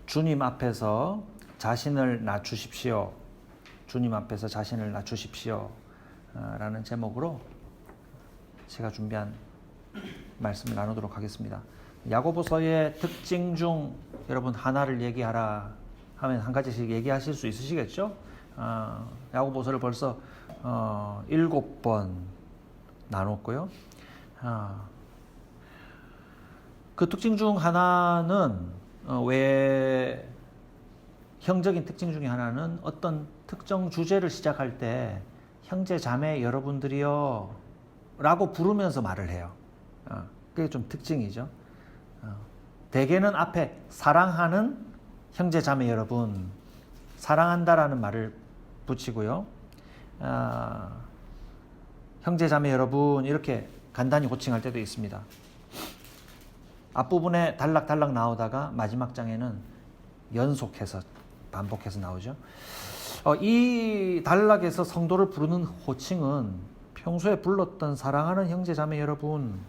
주님 앞에서 자신을 낮추십시오. 주님 앞에서 자신을 낮추십시오. 라는 제목으로 제가 준비한 말씀을 나누도록 하겠습니다. 야고보서의 특징 중 여러분 하나를 얘기하라 하면 한 가지씩 얘기하실 수 있으시겠죠? 야고보서를 벌써 7번 나눴고요. 그 특징 중 하나는 왜 형적인 특징 중에 하나는 어떤 특정 주제를 시작할 때 형제 자매 여러분들이요 라고 부르면서 말을 해요. 그게 좀 특징이죠. 대개는 앞에 사랑하는 형제 자매 여러분, 사랑한다라는 말을 붙이고요. 형제 자매 여러분 이렇게 간단히 호칭할 때도 있습니다. 앞부분에 단락단락 나오다가 마지막 장에는 연속해서 반복해서 나오죠. 이 단락에서 성도를 부르는 호칭은 평소에 불렀던 사랑하는 형제 자매 여러분이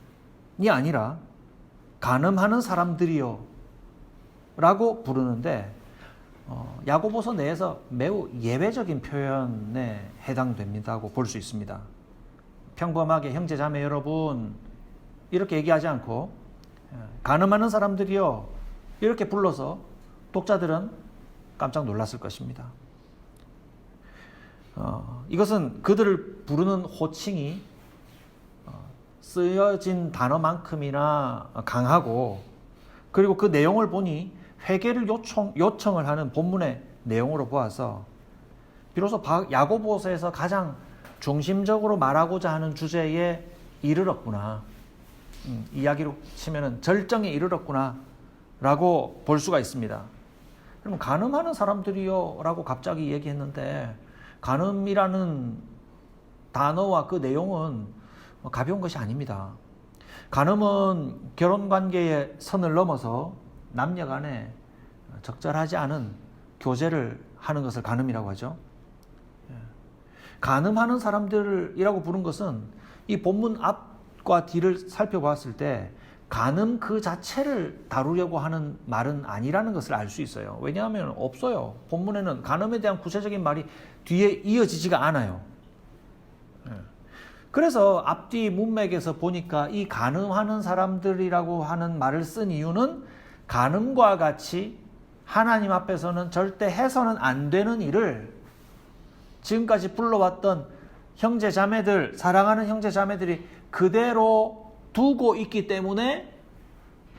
아니라 간음하는 사람들이요 라고 부르는데 야고보서 내에서 매우 예외적인 표현에 해당됩니다고 볼 수 있습니다. 평범하게 형제 자매 여러분 이렇게 얘기하지 않고 간음하는 사람들이요 이렇게 불러서 독자들은 깜짝 놀랐을 것입니다. 이것은 그들을 부르는 호칭이 쓰여진 단어만큼이나 강하고, 그리고 그 내용을 보니 회개를 요청을 하는 본문의 내용으로 보아서 비로소 야고보서에서 가장 중심적으로 말하고자 하는 주제에 이르렀구나, 이야기로 치면은 절정에 이르렀구나 라고 볼 수가 있습니다. 그럼 간음하는 사람들이요 라고 갑자기 얘기했는데, 간음이라는 단어와 그 내용은 가벼운 것이 아닙니다. 간음은 결혼관계의 선을 넘어서 남녀 간에 적절하지 않은 교제를 하는 것을 간음이라고 하죠. 간음하는 사람들이라고 부른 것은 이 본문 앞과 뒤를 살펴봤을 때 간음 그 자체를 다루려고 하는 말은 아니라는 것을 알 수 있어요. 왜냐하면 없어요. 본문에는 간음에 대한 구체적인 말이 뒤에 이어지지가 않아요. 그래서 앞뒤 문맥에서 보니까 이 간음하는 사람들이라고 하는 말을 쓴 이유는 간음과 같이 하나님 앞에서는 절대 해서는 안 되는 일을 지금까지 불러왔던 형제 자매들, 사랑하는 형제 자매들이 그대로 두고 있기 때문에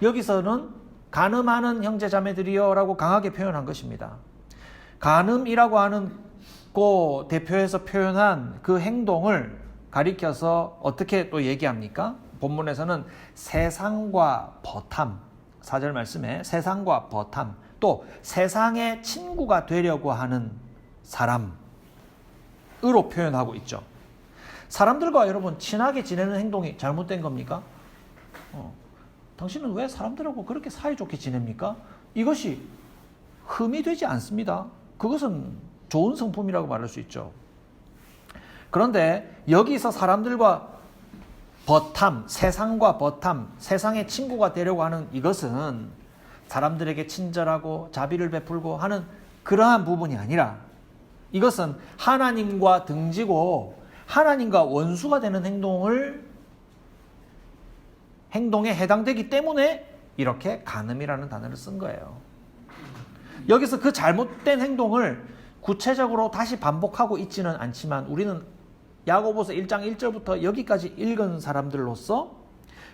여기서는 간음하는 형제 자매들이요 라고 강하게 표현한 것입니다. 간음이라고 하는 고 대표해서 표현한 그 행동을 가리켜서 어떻게 또 얘기합니까? 본문에서는 세상과 버탐, 4절 말씀에 세상과 버탐, 또 세상의 친구가 되려고 하는 사람으로 표현하고 있죠. 사람들과 여러분 친하게 지내는 행동이 잘못된 겁니까? 당신은 왜 사람들하고 그렇게 사이좋게 지냅니까? 이것이 흠이 되지 않습니다. 그것은 좋은 성품이라고 말할 수 있죠. 그런데 여기서 사람들과 버탐, 세상과 버탐, 세상의 친구가 되려고 하는 이것은 사람들에게 친절하고 자비를 베풀고 하는 그러한 부분이 아니라 이것은 하나님과 등지고 하나님과 원수가 되는 행동에 해당되기 때문에 이렇게 간음이라는 단어를 쓴 거예요. 여기서 그 잘못된 행동을 구체적으로 다시 반복하고 있지는 않지만 우리는 야고보서 1장 1절부터 여기까지 읽은 사람들로서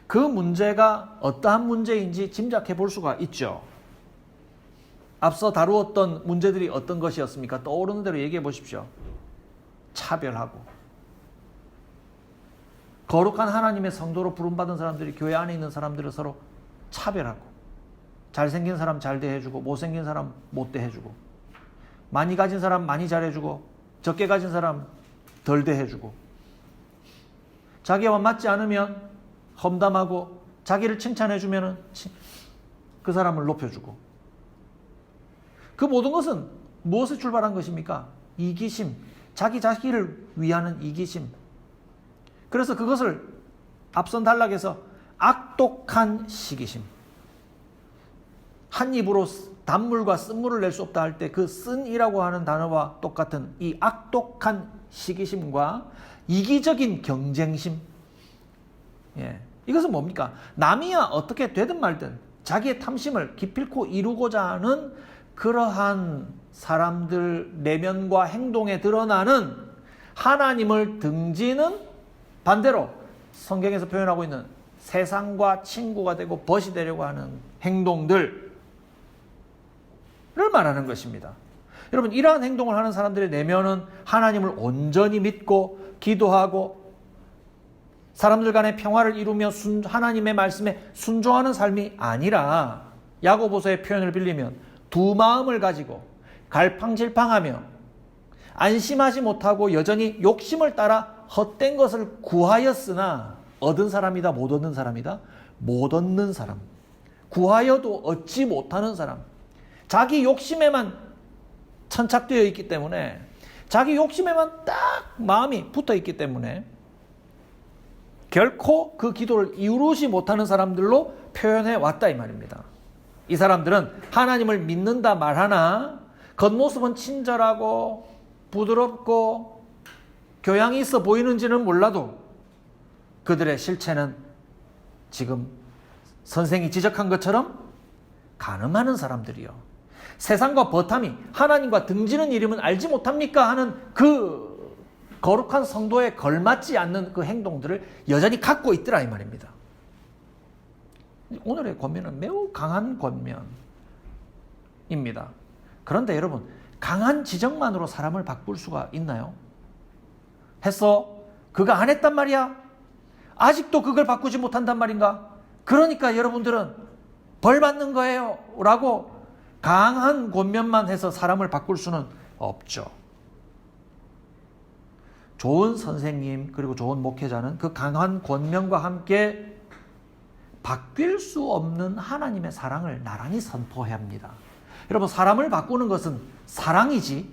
그 문제가 어떠한 문제인지 짐작해 볼 수가 있죠. 앞서 다루었던 문제들이 어떤 것이었습니까? 떠오르는 대로 얘기해 보십시오. 차별하고, 거룩한 하나님의 성도로 부름받은 사람들이 교회 안에 있는 사람들을 서로 차별하고, 잘생긴 사람 잘 대해주고 못생긴 사람 못 대해주고, 많이 가진 사람 많이 잘해주고 적게 가진 사람 덜 대해주고, 자기와 맞지 않으면 험담하고 자기를 칭찬해주면 그 사람을 높여주고, 그 모든 것은 무엇에 출발한 것입니까? 이기심, 자기를 위하는 이기심. 그래서 그것을 앞선 단락에서 악독한 시기심, 한 입으로 단물과 쓴물을 낼 수 없다 할 때 그 쓴이라고 하는 단어와 똑같은 이 악독한 시기심과 이기적인 경쟁심. 예. 이것은 뭡니까? 남이야 어떻게 되든 말든 자기의 탐심을 기필코 이루고자 하는 그러한 사람들 내면과 행동에 드러나는 하나님을 등지는 반대로 성경에서 표현하고 있는 세상과 친구가 되고 벗이 되려고 하는 행동들을 말하는 것입니다. 여러분, 이러한 행동을 하는 사람들의 내면은 하나님을 온전히 믿고 기도하고 사람들 간의 평화를 이루며 하나님의 말씀에 순종하는 삶이 아니라 야고보서의 표현을 빌리면 두 마음을 가지고 갈팡질팡하며 안심하지 못하고 여전히 욕심을 따라 헛된 것을 구하였으나 얻은 사람이다, 못 얻는 사람이다? 못 얻는 사람. 구하여도 얻지 못하는 사람. 자기 욕심에만 천착되어 있기 때문에, 자기 욕심에만 딱 마음이 붙어 있기 때문에 결코 그 기도를 이루지 못하는 사람들로 표현해 왔다 이 말입니다. 이 사람들은 하나님을 믿는다 말하나 겉모습은 친절하고 부드럽고 교양이 있어 보이는지는 몰라도 그들의 실체는 지금 선생이 지적한 것처럼 간음하는 사람들이요. 세상과 버탐이 하나님과 등지는 이름은 알지 못합니까? 하는 그 거룩한 성도에 걸맞지 않는 그 행동들을 여전히 갖고 있더라 이 말입니다. 오늘의 권면은 매우 강한 권면입니다. 그런데 여러분, 강한 지적만으로 사람을 바꿀 수가 있나요? 했어? 그가 안 했단 말이야? 아직도 그걸 바꾸지 못한단 말인가? 그러니까 여러분들은 벌 받는 거예요 라고 강한 권면만 해서 사람을 바꿀 수는 없죠. 좋은 선생님 그리고 좋은 목회자는 그 강한 권면과 함께 바뀔 수 없는 하나님의 사랑을 나란히 선포해야 합니다. 여러분, 사람을 바꾸는 것은 사랑이지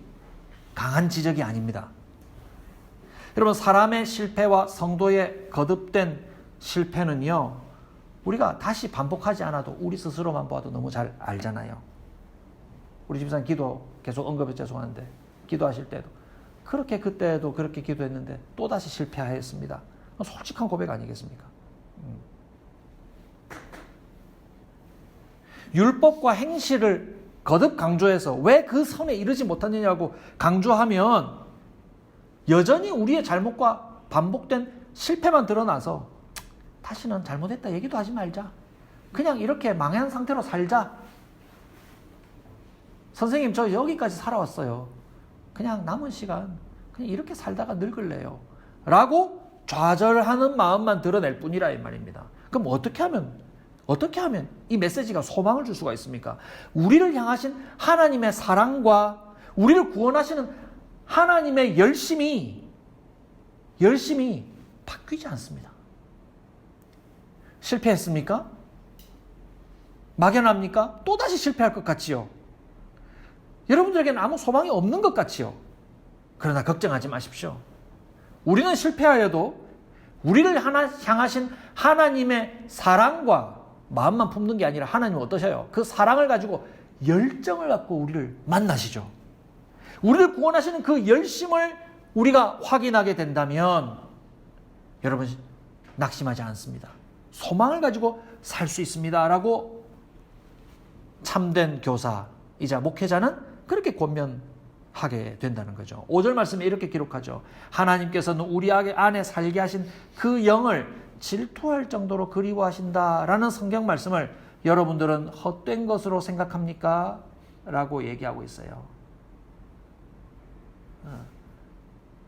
강한 지적이 아닙니다. 여러분, 사람의 실패와 성도의 거듭된 실패는요, 우리가 다시 반복하지 않아도 우리 스스로만 봐도 너무 잘 알잖아요. 우리 집사님 기도 계속 언급해 죄송한데 기도하실 때도 그렇게 그때도 그렇게 기도했는데 또다시 실패하였습니다. 솔직한 고백 아니겠습니까? 율법과 행실을 거듭 강조해서 왜 그 선에 이르지 못하느냐고 강조하면 여전히 우리의 잘못과 반복된 실패만 드러나서 다시는 잘못했다 얘기도 하지 말자. 그냥 이렇게 망한 상태로 살자. 선생님, 저 여기까지 살아왔어요. 그냥 남은 시간 그냥 이렇게 살다가 늙을래요 라고 좌절하는 마음만 드러낼 뿐이라 이 말입니다. 그럼 어떻게 하면 이 메시지가 소망을 줄 수가 있습니까? 우리를 향하신 하나님의 사랑과 우리를 구원하시는 하나님의 열심이 바뀌지 않습니다. 실패했습니까? 막연합니까? 또다시 실패할 것 같지요. 여러분들에게는 아무 소망이 없는 것 같지요. 그러나 걱정하지 마십시오. 우리는 실패하여도 우리를 향하신 하나님의 사랑과 마음만 품는 게 아니라 하나님은 어떠셔요? 그 사랑을 가지고 열정을 갖고 우리를 만나시죠. 우리를 구원하시는 그 열심을 우리가 확인하게 된다면 여러분 낙심하지 않습니다. 소망을 가지고 살 수 있습니다 라고 참된 교사이자 목회자는 그렇게 권면하게 된다는 거죠. 5절 말씀에 이렇게 기록하죠. 하나님께서는 우리 안에 살게 하신 그 영을 질투할 정도로 그리워하신다라는 성경 말씀을 여러분들은 헛된 것으로 생각합니까? 라고 얘기하고 있어요.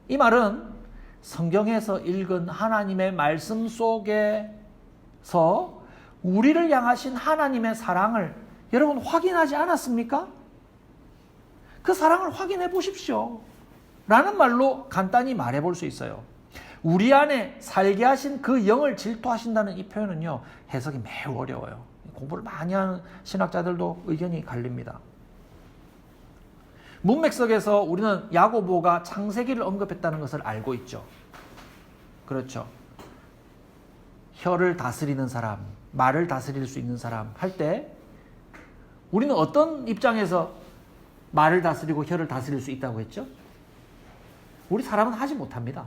이 말은 성경에서 읽은 하나님의 말씀 속에서 우리를 향하신 하나님의 사랑을 여러분 확인하지 않았습니까? 그 사랑을 확인해 보십시오 라는 말로 간단히 말해 볼 수 있어요. 우리 안에 살게 하신 그 영을 질투하신다는 이 표현은요, 해석이 매우 어려워요. 공부를 많이 하는 신학자들도 의견이 갈립니다. 문맥 속에서 우리는 야고보가 창세기를 언급했다는 것을 알고 있죠. 그렇죠. 혀를 다스리는 사람, 말을 다스릴 수 있는 사람 할 때 우리는 어떤 입장에서 말을 다스리고 혀를 다스릴 수 있다고 했죠? 우리 사람은 하지 못합니다.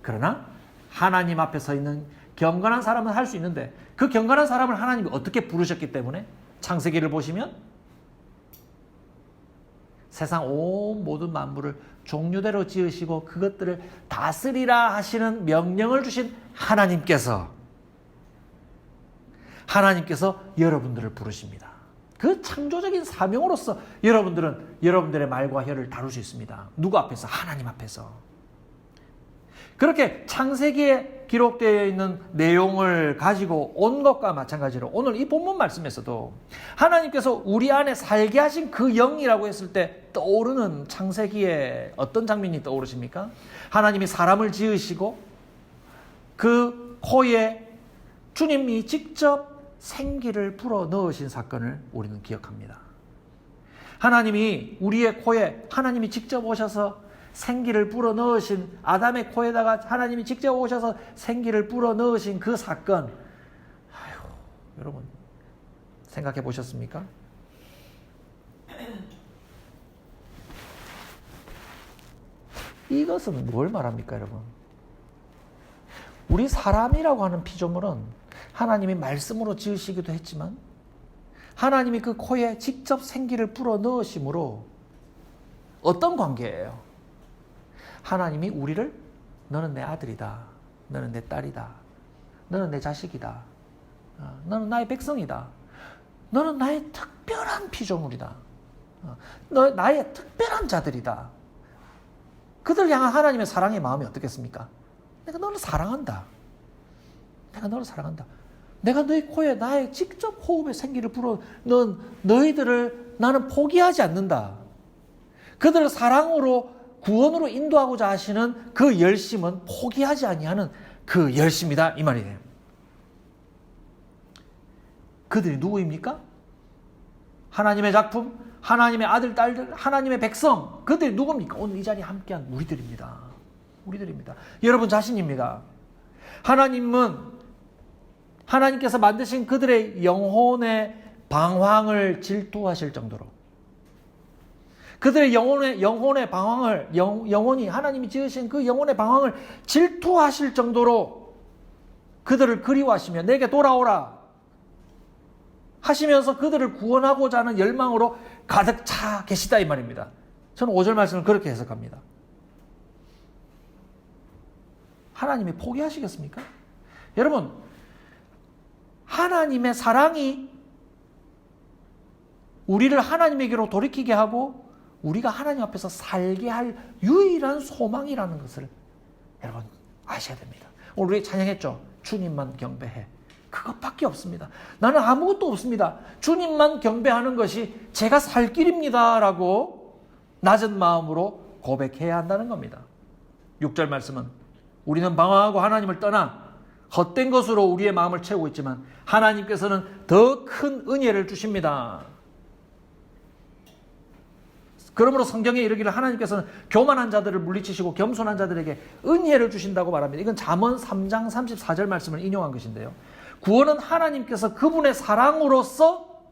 그러나 하나님 앞에 서 있는 경건한 사람은 할 수 있는데 그 경건한 사람을 하나님이 어떻게 부르셨기 때문에 창세기를 보시면 세상 온 모든 만물을 종류대로 지으시고 그것들을 다스리라 하시는 명령을 주신 하나님께서 여러분들을 부르십니다. 그 창조적인 사명으로서 여러분들은 여러분들의 말과 혀를 다룰 수 있습니다. 누구 앞에서? 하나님 앞에서. 그렇게 창세기에 기록되어 있는 내용을 가지고 온 것과 마찬가지로 오늘 이 본문 말씀에서도 하나님께서 우리 안에 살게 하신 그 영이라고 했을 때 떠오르는 창세기에 어떤 장면이 떠오르십니까? 하나님이 사람을 지으시고 그 코에 주님이 직접 생기를 불어 넣으신 사건을 우리는 기억합니다. 하나님이 우리의 코에 하나님이 직접 오셔서 생기를 불어 넣으신 아담의 코에다가 하나님이 직접 오셔서 생기를 불어 넣으신 그 사건, 아휴, 여러분 생각해 보셨습니까? 이것은 뭘 말합니까, 여러분? 우리 사람이라고 하는 피조물은 하나님이 말씀으로 지으시기도 했지만 하나님이 그 코에 직접 생기를 불어 넣으심으로 어떤 관계예요? 하나님이 우리를 너는 내 아들이다. 너는 내 딸이다. 너는 내 자식이다. 너는 나의 백성이다. 너는 나의 특별한 피조물이다. 너 나의 특별한 자들이다. 그들 향한 하나님의 사랑의 마음이 어떻겠습니까? 내가 너를 사랑한다. 내가 너를 사랑한다. 내가 너희 코에 나의 직접 호흡의 생기를 불어 넣은 너희들을 나는 포기하지 않는다. 그들을 사랑으로 구원으로 인도하고자 하시는 그 열심은 포기하지 아니하는 그 열심이다 이 말이에요. 그들이 누구입니까? 하나님의 작품, 하나님의 아들, 딸들, 하나님의 백성. 그들이 누굽니까? 오늘 이 자리에 함께한 우리들입니다. 우리들입니다. 여러분 자신입니다. 하나님께서 만드신 그들의 영혼의 방황을 질투하실 정도로 그들의 영혼의 방황을 영혼이 하나님이 지으신 그 영혼의 방황을 질투하실 정도로 그들을 그리워하시며 내게 돌아오라 하시면서 그들을 구원하고자 하는 열망으로 가득 차 계시다 이 말입니다. 저는 5절 말씀을 그렇게 해석합니다. 하나님이 포기하시겠습니까? 여러분, 하나님의 사랑이 우리를 하나님에게로 돌이키게 하고 우리가 하나님 앞에서 살게 할 유일한 소망이라는 것을 여러분 아셔야 됩니다. 오늘 우리 찬양했죠. 주님만 경배해. 그것밖에 없습니다. 나는 아무것도 없습니다. 주님만 경배하는 것이 제가 살 길입니다 라고 낮은 마음으로 고백해야 한다는 겁니다. 6절 말씀은 우리는 방황하고 하나님을 떠나 헛된 것으로 우리의 마음을 채우고 있지만 하나님께서는 더 큰 은혜를 주십니다. 그러므로 성경에 이르기를 하나님께서는 교만한 자들을 물리치시고 겸손한 자들에게 은혜를 주신다고 말합니다. 이건 잠언 3장 34절 말씀을 인용한 것인데요. 구원은 하나님께서 그분의 사랑으로서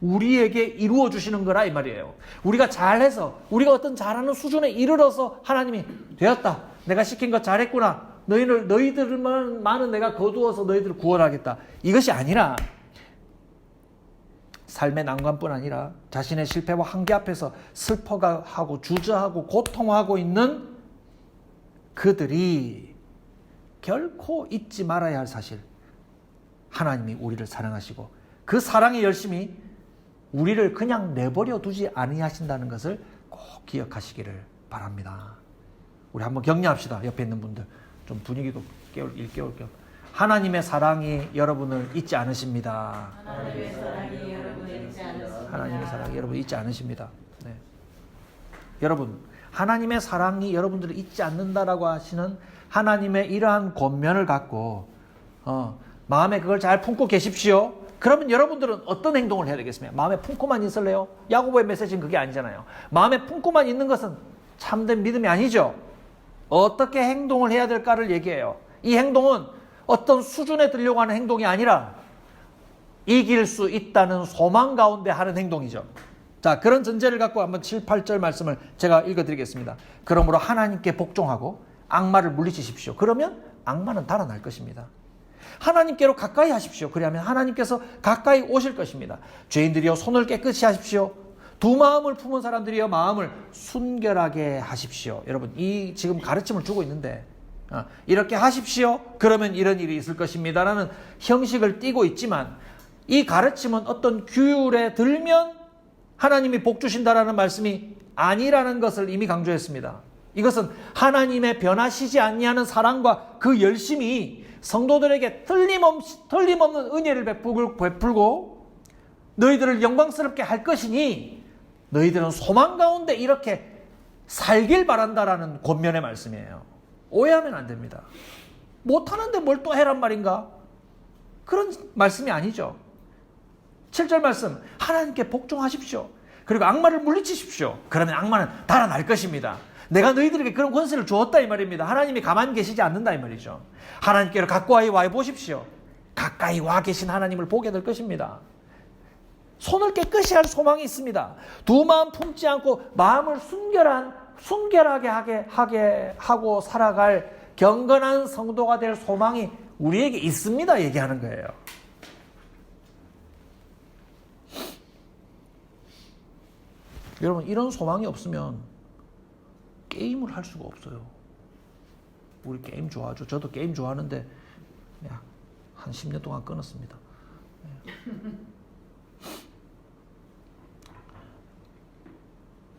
우리에게 이루어 주시는 거라 이 말이에요. 우리가 잘해서 우리가 어떤 잘하는 수준에 이르러서 하나님이 되었다. 내가 시킨 것 잘했구나. 너희들만은 내가 거두어서 너희들을 구원하겠다. 이것이 아니라 삶의 난관뿐 아니라 자신의 실패와 한계 앞에서 슬퍼하고 주저하고 고통하고 있는 그들이 결코 잊지 말아야 할 사실, 하나님이 우리를 사랑하시고 그 사랑의 열심이 우리를 그냥 내버려 두지 아니하신다는 것을 꼭 기억하시기를 바랍니다. 우리 한번 격려합시다. 옆에 있는 분들 좀 분위기도 일깨울 겸. 하나님의 사랑이 여러분을 잊지 않으십니다. 하나님의 사랑이 여러분을 잊지 않으십니다. 하나님의 사랑이 여러분을 잊지 않으십니다. 네. 여러분, 하나님의 사랑이 여러분들을 잊지 않는다라고 하시는 하나님의 이러한 권면을 갖고 마음에 그걸 잘 품고 계십시오. 그러면 여러분들은 어떤 행동을 해야 되겠습니까? 마음에 품고만 있을래요? 야고보의 메시지는 그게 아니잖아요. 마음에 품고만 있는 것은 참된 믿음이 아니죠. 어떻게 행동을 해야 될까를 얘기해요. 이 행동은 어떤 수준에 들려고 하는 행동이 아니라 이길 수 있다는 소망 가운데 하는 행동이죠. 자, 그런 전제를 갖고 한번 7, 8절 말씀을 제가 읽어드리겠습니다. 그러므로 하나님께 복종하고 악마를 물리치십시오. 그러면 악마는 달아날 것입니다. 하나님께로 가까이 하십시오. 그러면 하나님께서 가까이 오실 것입니다. 죄인들이여 손을 깨끗이 하십시오. 두 마음을 품은 사람들이여 마음을 순결하게 하십시오. 여러분, 이 지금 가르침을 주고 있는데 이렇게 하십시오. 그러면 이런 일이 있을 것입니다. 라는 형식을 띠고 있지만 이 가르침은 어떤 규율에 들면 하나님이 복 주신다라는 말씀이 아니라는 것을 이미 강조했습니다. 이것은 하나님의 변하시지 아니하는 사랑과 그 열심이 성도들에게 틀림없는 은혜를 베풀고 너희들을 영광스럽게 할 것이니 너희들은 소망 가운데 이렇게 살길 바란다라는 권면의 말씀이에요. 오해하면 안 됩니다. 못하는데 뭘 또 해란 말인가? 그런 말씀이 아니죠. 7절 말씀, 하나님께 복종하십시오. 그리고 악마를 물리치십시오. 그러면 악마는 달아날 것입니다. 내가 너희들에게 그런 권세를 주었다 이 말입니다. 하나님이 가만히 계시지 않는다 이 말이죠. 하나님께로 가까이 와 보십시오. 가까이 와 계신 하나님을 보게 될 것입니다. 손을 깨끗이 할 소망이 있습니다. 두 마음 품지 않고 마음을 순결하게 하게 하고 살아갈 경건한 성도가 될 소망이 우리에게 있습니다. 얘기하는 거예요. 여러분, 이런 소망이 없으면 게임을 할 수가 없어요. 우리 게임 좋아하죠. 저도 게임 좋아하는데 한 10년 동안 끊었습니다.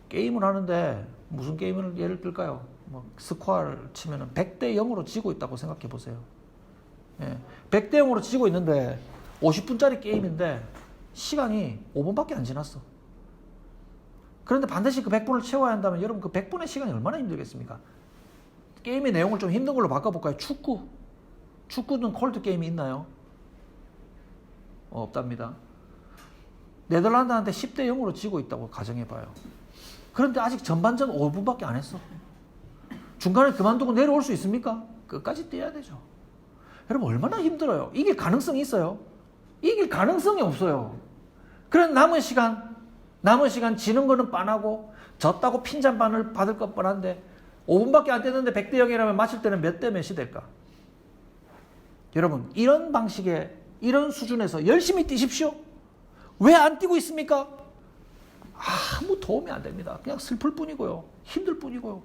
게임을 하는데 무슨 게임을 예를 들까요? 뭐 스코어를 치면 100대 0으로 지고 있다고 생각해 보세요. 100대 0으로 지고 있는데 50분짜리 게임인데 시간이 5분밖에 안 지났어. 그런데 반드시 그 100분을 채워야 한다면 여러분 그 100분의 시간이 얼마나 힘들겠습니까? 게임의 내용을 좀 힘든 걸로 바꿔볼까요? 축구는 콜드 게임이 있나요? 없답니다. 네덜란드한테 10대 0으로 지고 있다고 가정해봐요. 그런데 아직 전반전 5분밖에 안 했어. 중간에 그만두고 내려올 수 있습니까? 끝까지 뛰어야 되죠. 여러분 얼마나 힘들어요. 이길 가능성이 있어요? 이길 가능성이 없어요. 그런 남은 시간 지는 거는 뻔하고 졌다고 핀잔반을 받을 것 뻔한데 5분밖에 안 됐는데 100대 0이라면 마칠 때는 몇 대 몇이 될까? 여러분 이런 방식의 이런 수준에서 열심히 뛰십시오. 왜 안 뛰고 있습니까? 아무 도움이 안 됩니다. 그냥 슬플 뿐이고요. 힘들 뿐이고요.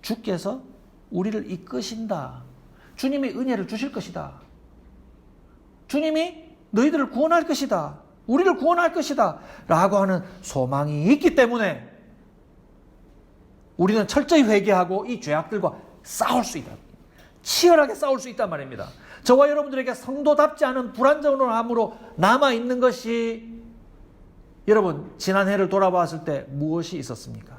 주께서 우리를 이끄신다. 주님이 은혜를 주실 것이다. 주님이 너희들을 구원할 것이다. 우리를 구원할 것이다. 라고 하는 소망이 있기 때문에 우리는 철저히 회개하고 이 죄악들과 싸울 수 있다. 치열하게 싸울 수 있단 말입니다. 저와 여러분들에게 성도답지 않은 불완전함으로 남아있는 것이 여러분 지난 해를 돌아봤을 때 무엇이 있었습니까?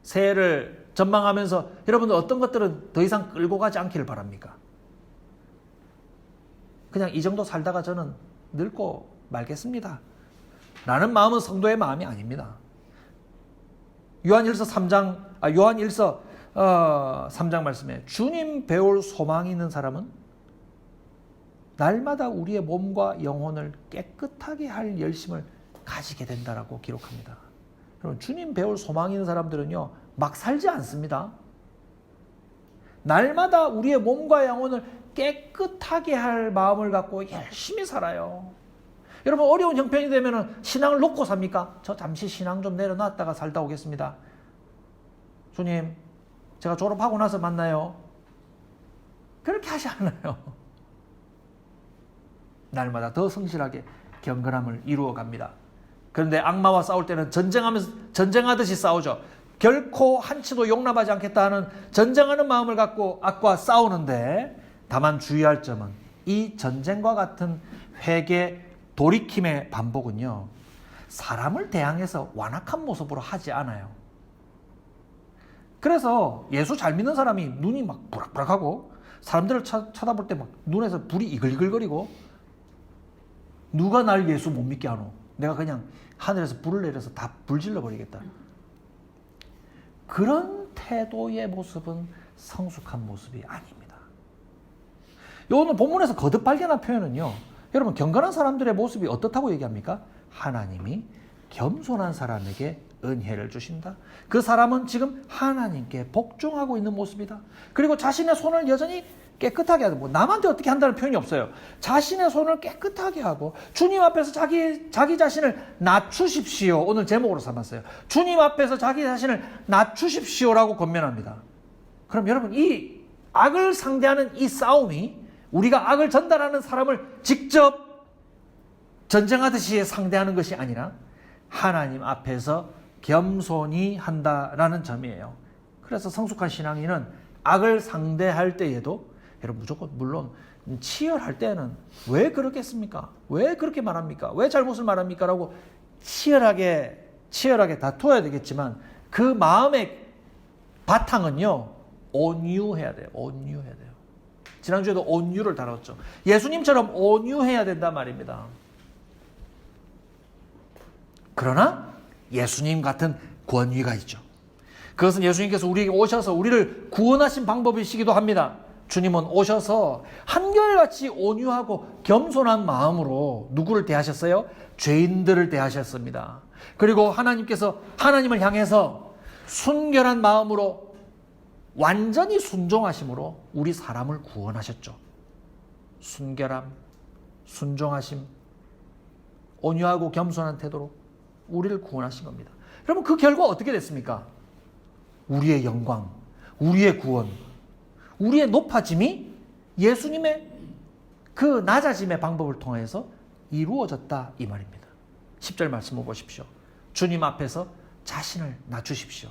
새해를 전망하면서 여러분들 어떤 것들은 더 이상 끌고 가지 않기를 바랍니까? 그냥 이 정도 살다가 저는 늙고 말겠습니다. 라는 마음은 성도의 마음이 아닙니다. 요한일서 3장 말씀에 주님 배울 소망이 있는 사람은 날마다 우리의 몸과 영혼을 깨끗하게 할 열심을 가지게 된다라고 기록합니다. 여러분 주님 배울 소망이 있는 사람들은요 막 살지 않습니다. 날마다 우리의 몸과 영혼을 깨끗하게 할 마음을 갖고 열심히 살아요. 여러분 어려운 형편이 되면 신앙을 놓고 삽니까? 저 잠시 신앙 좀 내려놨다가 살다 오겠습니다. 주님 제가 졸업하고 나서 만나요. 그렇게 하지 않아요. 날마다 더 성실하게 경건함을 이루어 갑니다. 그런데 악마와 싸울 때는 전쟁하듯이 싸우죠. 결코 한치도 용납하지 않겠다 하는 전쟁하는 마음을 갖고 악과 싸우는데 다만 주의할 점은 이 전쟁과 같은 회개 돌이킴의 반복은요 사람을 대항해서 완악한 모습으로 하지 않아요. 그래서 예수 잘 믿는 사람이 눈이 막 부락부락하고 사람들을 쳐다볼 때 막 눈에서 불이 이글이글거리고 누가 날 예수 못 믿게 하노? 내가 그냥 하늘에서 불을 내려서 다 불질러 버리겠다. 그런 태도의 모습은 성숙한 모습이 아닙니다. 오늘 본문에서 거듭 발견한 표현은요. 여러분 경건한 사람들의 모습이 어떻다고 얘기합니까? 하나님이 겸손한 사람에게 은혜를 주신다. 그 사람은 지금 하나님께 복종하고 있는 모습이다. 그리고 자신의 손을 여전히 깨끗하게 하고, 남한테 어떻게 한다는 표현이 없어요. 자신의 손을 깨끗하게 하고 주님 앞에서 자기 자신을 낮추십시오. 오늘 제목으로 삼았어요. 주님 앞에서 자기 자신을 낮추십시오라고 권면합니다. 그럼 여러분 이 악을 상대하는 이 싸움이 우리가 악을 전달하는 사람을 직접 전쟁하듯이 상대하는 것이 아니라 하나님 앞에서 겸손히 한다라는 점이에요. 그래서 성숙한 신앙인은 악을 상대할 때에도 여러분 무조건 물론 치열할 때는 왜 그렇겠습니까? 왜 그렇게 말합니까? 왜 잘못을 말합니까? 라고 치열하게 다투어야 되겠지만 그 마음의 바탕은요 온유해야 돼요. 온유해야 돼요. 지난주에도 온유를 다뤘죠. 예수님처럼 온유해야 된단 말입니다. 그러나 예수님 같은 권위가 있죠. 그것은 예수님께서 우리에게 오셔서 우리를 구원하신 방법이시기도 합니다. 주님은 오셔서 한결같이 온유하고 겸손한 마음으로 누구를 대하셨어요? 죄인들을 대하셨습니다. 그리고 하나님께서 하나님을 향해서 순결한 마음으로 완전히 순종하심으로 우리 사람을 구원하셨죠. 순결함, 순종하심, 온유하고 겸손한 태도로 우리를 구원하신 겁니다. 여러분 그 결과 어떻게 됐습니까? 우리의 영광, 우리의 구원, 우리의 높아짐이 예수님의 그 낮아짐의 방법을 통해서 이루어졌다 이 말입니다. 10절 말씀을 보십시오. 주님 앞에서 자신을 낮추십시오.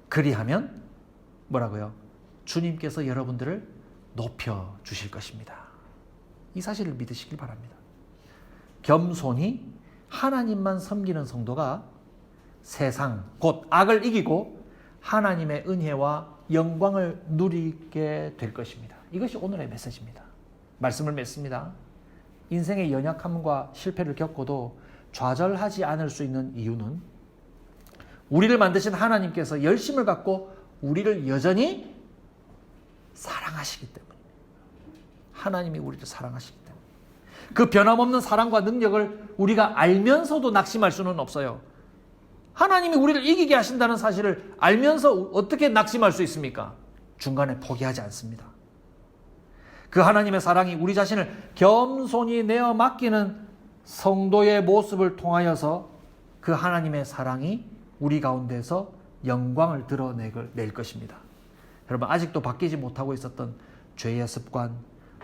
그리하면 뭐라고요? 주님께서 여러분들을 높여주실 것입니다. 이 사실을 믿으시길 바랍니다. 겸손히 하나님만 섬기는 성도가 세상 곧 악을 이기고 하나님의 은혜와 영광을 누리게 될 것입니다. 이것이 오늘의 메시지입니다. 말씀을 맺습니다. 인생의 연약함과 실패를 겪고도 좌절하지 않을 수 있는 이유는 우리를 만드신 하나님께서 열심을 갖고 우리를 여전히 사랑하시기 때문입니다. 하나님이 우리를 사랑하시기 때문에 그 변함없는 사랑과 능력을 우리가 알면서도 낙심할 수는 없어요. 하나님이 우리를 이기게 하신다는 사실을 알면서 어떻게 낙심할 수 있습니까? 중간에 포기하지 않습니다. 그 하나님의 사랑이 우리 자신을 겸손히 내어 맡기는 성도의 모습을 통하여서 그 하나님의 사랑이 우리 가운데서 영광을 드러낼 것입니다. 여러분 아직도 바뀌지 못하고 있었던 죄의 습관,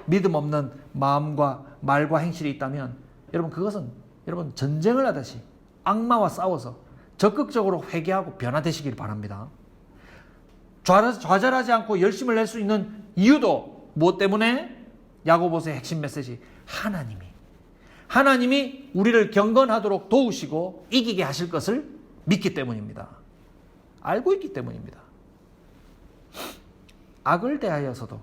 믿음 없는 마음과 말과 행실이 있다면 여러분 그것은 여러분 전쟁을 하듯이 악마와 싸워서 적극적으로 회개하고 변화되시길 바랍니다. 좌절하지 않고 열심을 낼 수 있는 이유도 무엇 때문에? 야고보서의 핵심 메시지 하나님이 우리를 경건하도록 도우시고 이기게 하실 것을 믿기 때문입니다. 알고 있기 때문입니다. 악을 대하여서도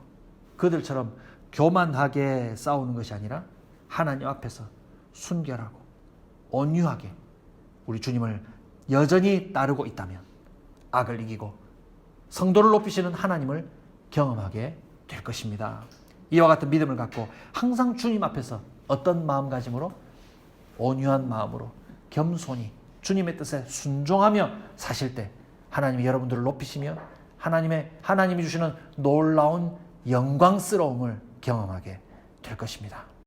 그들처럼 교만하게 싸우는 것이 아니라 하나님 앞에서 순결하고 온유하게 우리 주님을 여전히 따르고 있다면 악을 이기고 성도를 높이시는 하나님을 경험하게 될 것입니다. 이와 같은 믿음을 갖고 항상 주님 앞에서 어떤 마음가짐으로? 온유한 마음으로 겸손히 주님의 뜻에 순종하며 사실 때 하나님이 여러분들을 높이시며 하나님이 주시는 놀라운 영광스러움을 경험하게 될 것입니다.